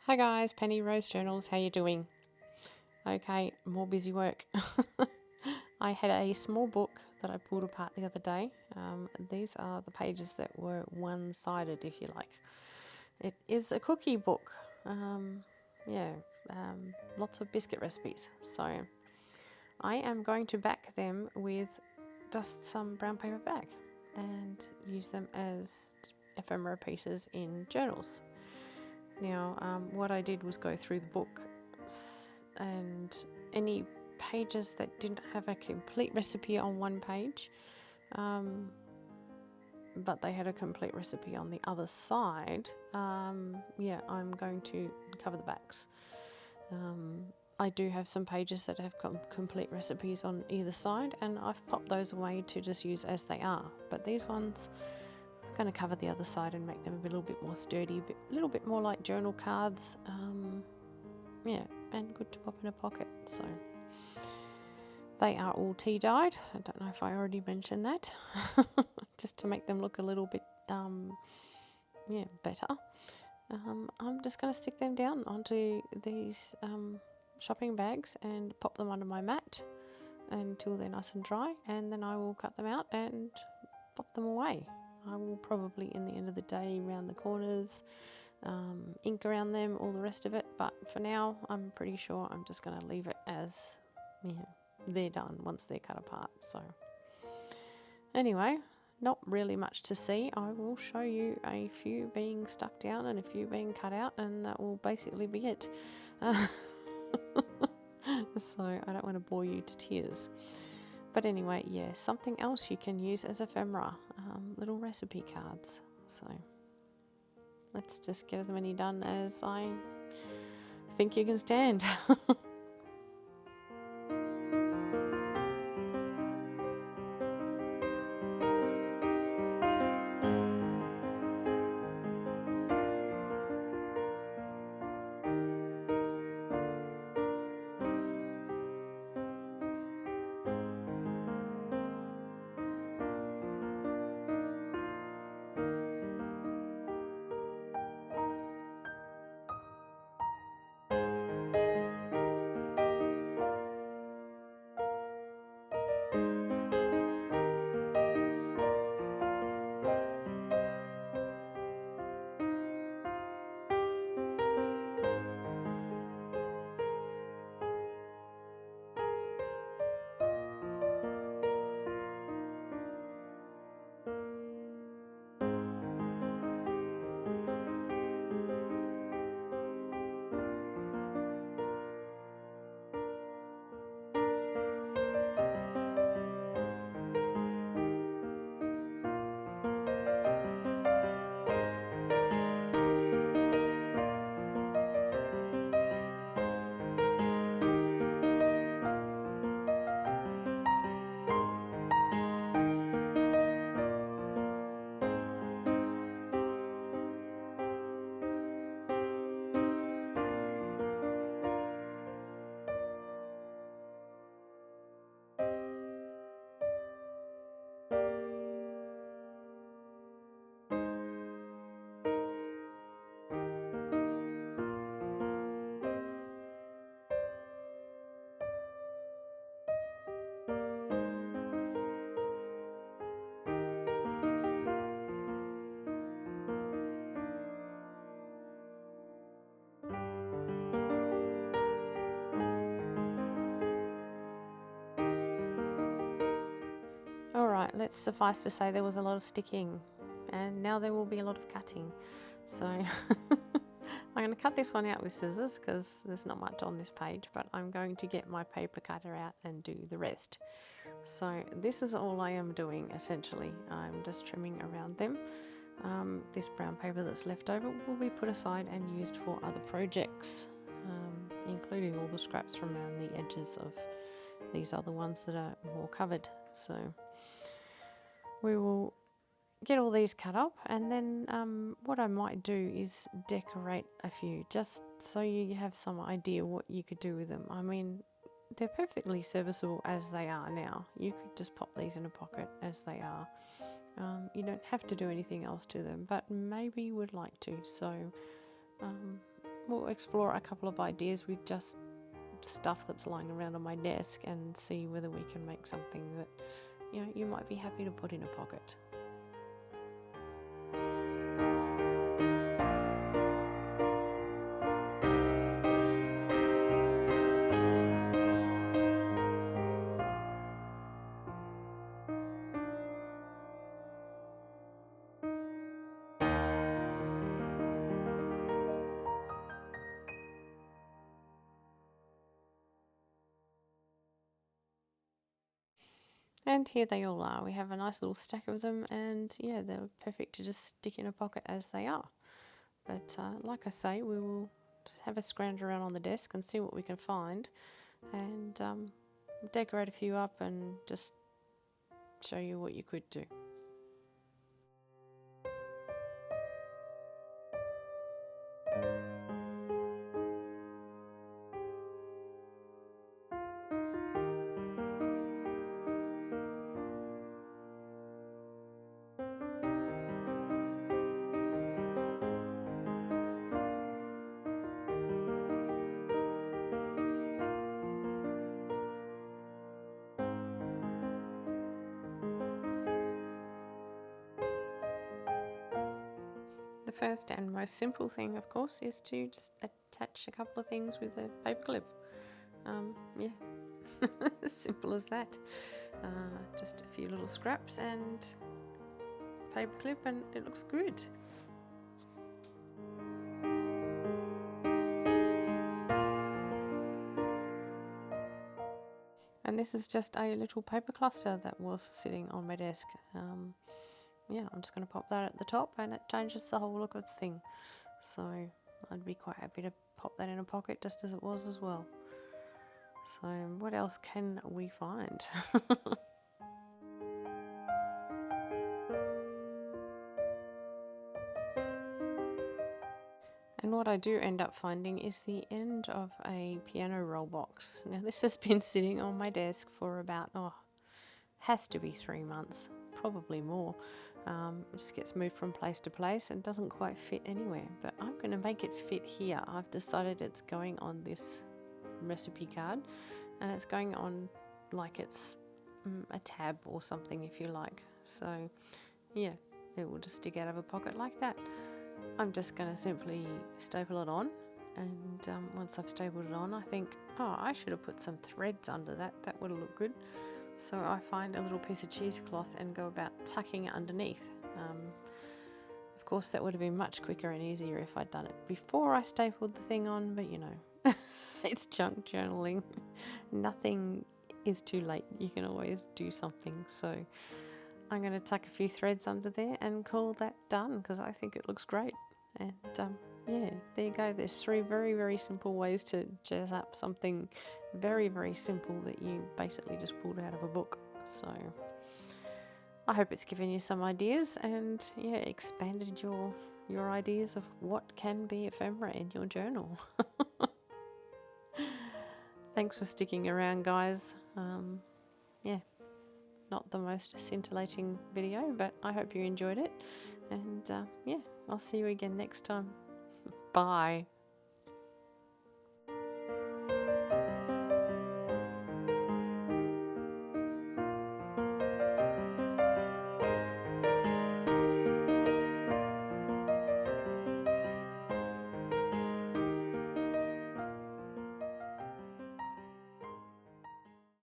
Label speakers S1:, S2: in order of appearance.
S1: Hi guys, Penny Rose Journals, how you doing? Okay, more busy work. I had a small book that I pulled apart the other day. These are the pages that were one-sided, if you like. It is a cookie book. Lots of biscuit recipes. So I am going to back them with just some brown paper back and use them as ephemera pieces in journals. Now, what I did was go through the book and any pages that didn't have a complete recipe on one page, but they had a complete recipe on the other side, I'm going to cover the backs. I do have some pages that have complete recipes on either side, and I've popped those away to just use as they are. But these ones, I'm going to cover the other side and make them a little bit more sturdy, a little bit more like journal cards. And good to pop in a pocket. So they are all tea dyed. I don't know if I already mentioned that, just to make them look a little bit better. I'm just going to stick them down onto these shopping bags and pop them under my mat until they're nice and dry, and then I will cut them out and pop them away. I will probably, in the end of the day, round the corners, ink around them, all the rest of it, but for now I'm pretty sure I'm just going to leave it as they're done once they're cut apart. So anyway, not really much to see. I will show you a few being stuck down and a few being cut out, and that will basically be it. So I don't want to bore you to tears. But anyway, yeah, something else you can use as ephemera, little recipe cards. So let's just get as many done as I think you can stand. Alright, let's suffice to say there was a lot of sticking, and now there will be a lot of cutting. So I'm going to cut this one out with scissors because there's not much on this page, but I'm going to get my paper cutter out and do the rest. So this is all I am doing essentially. I'm just trimming around them. This brown paper that's left over will be put aside and used for other projects, including all the scraps from around the edges of these other ones that are more covered. So we will get all these cut up, and then what I might do is decorate a few, just so you have some idea what you could do with them. I mean, they're perfectly serviceable as they are now. You could just pop these in a pocket as they are. You don't have to do anything else to them, but maybe you would like to. So we'll explore a couple of ideas with just stuff that's lying around on my desk and see whether we can make something that, you know, you might be happy to put in a pocket. And here they all are. We have a nice little stack of them, and yeah, they're perfect to just stick in a pocket as they are. But like I say, we will have a scrounge around on the desk and see what we can find, and decorate a few up and just show you what you could do. The first and most simple thing, of course, is to just attach a couple of things with a paper clip. Yeah, as simple as that. Just a few little scraps and paper clip, and it looks good. And this is just a little paper cluster that was sitting on my desk. Yeah, I'm just going to pop that at the top, and it changes the whole look of the thing. So I'd be quite happy to pop that in a pocket just as it was as well. So what else can we find? And what I do end up finding is the end of a piano roll box. Now this has been sitting on my desk for about, has to be 3 months, probably more. It just gets moved from place to place and doesn't quite fit anywhere, but I'm going to make it fit here. I've decided it's going on this recipe card, and it's going on like it's a tab or something, if you like. So yeah, it will just stick out of a pocket like that. I'm just going to simply staple it on, and once I've stapled it on, I think, oh, I should have put some threads under that. That would have looked good. So I find a little piece of cheesecloth and go about tucking it underneath. Of course, that would have been much quicker and easier if I'd done it before I stapled the thing on, but you know, it's junk journaling. Nothing is too late. You can always do something. So I'm going to tuck a few threads under there and call that done, because I think it looks great. And yeah, there you go. There's 3 very, very simple ways to jazz up something very, very simple that you basically just pulled out of a book. So I hope it's given you some ideas, and yeah, expanded your ideas of what can be ephemera in your journal. Thanks for sticking around, guys. Yeah, not the most scintillating video, but I hope you enjoyed it. And yeah, I'll see you again next time. Bye.